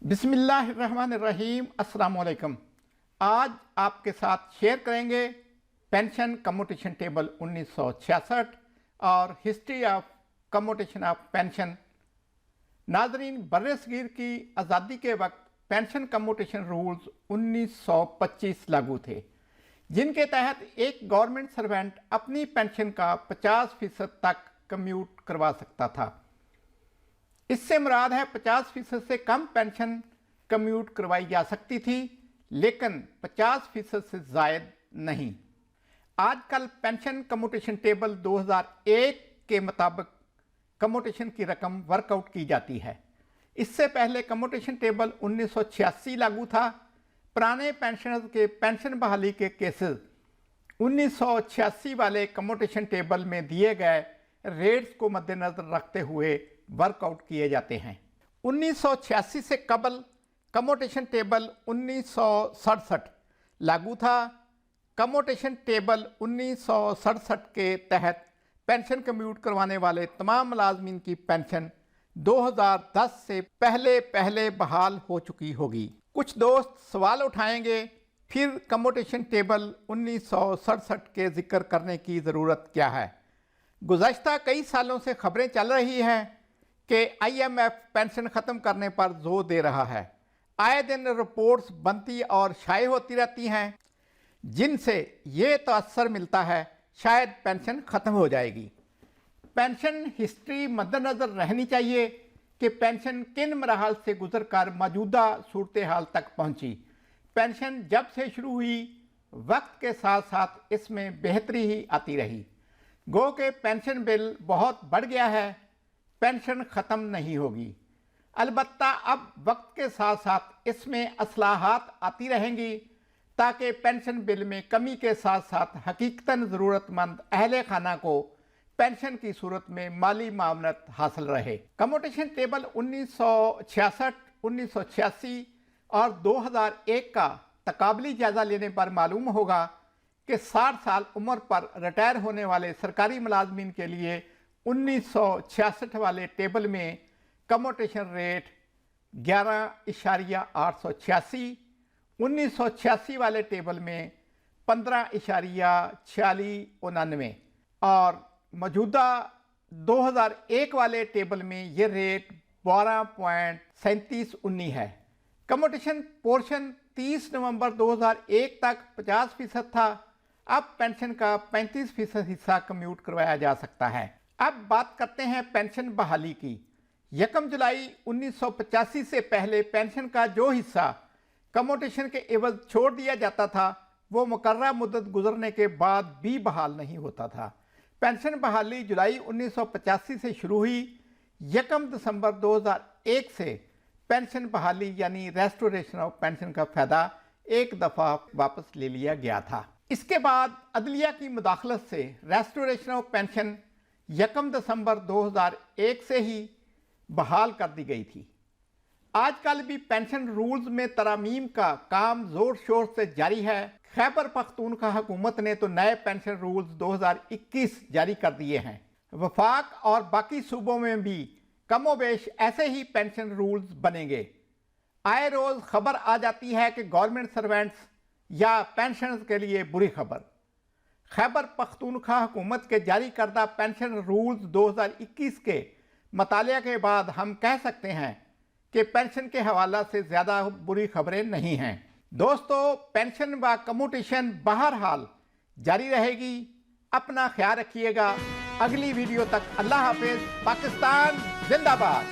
बिस्मिल्लाहिर्रहमानिर्रहीम। अस्सलाम वालेकुम। आज आपके साथ शेयर करेंगे पेंशन कम्यूटेशन टेबल 1966 और history of commutation of pension. नाजरीन, बर्र-ए-सगीर की आज़ादी के वक्त पेंशन कम्यूटेशन रूल्स 1925 लागू थे, जिनके तहत एक गवर्नमेंट सर्वेंट अपनी पेंशन का 50% तक कम्यूट करवा सकता था। इससे मुराद है 50% से कम पेंशन कम्यूट करवाई जा सकती थी, लेकिन 50% से ज़ायद नहीं। आजकल पेंशन कम्यूटेशन टेबल 2001 के मुताबिक कम्यूटेशन की रकम वर्कआउट की जाती है। इससे पहले कम्यूटेशन टेबल 1986 लागू था। पुराने पेंशनर्स के पेंशन बहाली के केसेस 1986 वाले कम्यूटेशन टेबल में दिए गए रेट्स को मद्देनजर रखते हुए वर्कआउट किए जाते हैं। 1986 से कबल कम्यूटेशन टेबल 1967 लागू था। कम्यूटेशन टेबल 1967 के तहत पेंशन कम्यूट करवाने वाले तमाम मुलाजमीन की पेंशन 2010 से पहले बहाल हो चुकी होगी। कुछ दोस्त सवाल उठाएंगे, फिर कम्यूटेशन टेबल 1967 के जिक्र करने की ज़रूरत क्या है। गुज़श्ता कई सालों से खबरें चल रही हैं कि IMF पेंशन ख़त्म करने पर जोर दे रहा है। आए दिन रिपोर्ट्स बनती और शाये होती रहती हैं, जिनसे ये तअस्सुर मिलता है शायद पेंशन ख़त्म हो जाएगी। पेंशन हिस्ट्री मद्देनज़र रहनी चाहिए कि पेंशन किन मराहल से गुजर कर मौजूदा सूरत हाल तक पहुँची। पेंशन जब से शुरू हुई, वक्त के साथ साथ इसमें बेहतरी ही आती रही। गो के पेंशन बिल बहुत बढ़ गया है, पेंशन ख़त्म नहीं होगी। अलबत्ता अब वक्त के साथ साथ इसमें असलाहात आती रहेंगी ताकि पेंशन बिल में कमी के साथ साथ हकीकतन ज़रूरतमंद अहले खाना को पेंशन की सूरत में माली मामलत हासिल रहे। कम्यूटेशन टेबल 1966, 1986 और 2001 का तकाबली जायज़ा लेने पर मालूम होगा कि 60 साल उम्र पर रिटायर होने वाले सरकारी मुलाजमीन के लिए 1966 वाले टेबल में कम्यूटेशन रेट 11.886, 1986 वाले टेबल में 15.4699 और मौजूदा 2001 वाले टेबल में ये रेट 12.3719 है। कम्यूटेशन पोर्शन 30 नवंबर 2001 तक 50% था। अब पेंशन का 35% हिस्सा कम्यूट करवाया जा सकता है। अब बात करते हैं पेंशन बहाली की। 1 जुलाई 1985 से पहले पेंशन का जो हिस्सा कम्यूटेशन के एवज छोड़ दिया जाता था, वो मुकर्रर मुद्दत गुजरने के बाद भी बहाल नहीं होता था। पेंशन बहाली जुलाई 1985 से शुरू हुई। 1 दिसंबर 2001 से पेंशन बहाली यानी रेस्टोरेशन ऑफ पेंशन का फ़ायदा एक दफ़ा वापस ले लिया गया था। इसके बाद अदलिया की मुदाखलत से रेस्टोरेशन ऑफ पेंशन 1 दिसंबर 2001 से ही बहाल कर दी गई थी। आजकल भी पेंशन रूल्स में तरमीम का काम ज़ोर शोर से जारी है। खैबर पख्तूनख्वा हुकूमत ने तो नए पेंशन रूल्स 2021 जारी कर दिए हैं। वफाक और बाकी सूबों में भी कमोबेश ऐसे ही पेंशन रूल्स बनेंगे। आए रोज़ खबर आ जाती है कि गवर्नमेंट सर्वेंट्स या पेंशनर्स के लिए बुरी खबर। खैबर पख्तूनख्वा हुकूमत के जारी करदा पेंशन रूल्स 2021 के मतालिया के बाद हम कह सकते हैं कि पेंशन के हवाला से ज़्यादा बुरी खबरें नहीं हैं। दोस्तों, पेंशन व कम्यूटेशन बहरहाल जारी रहेगी। अपना ख्याल रखिएगा। अगली वीडियो तक अल्लाह हाफिज़। पाकिस्तान जिंदाबाद।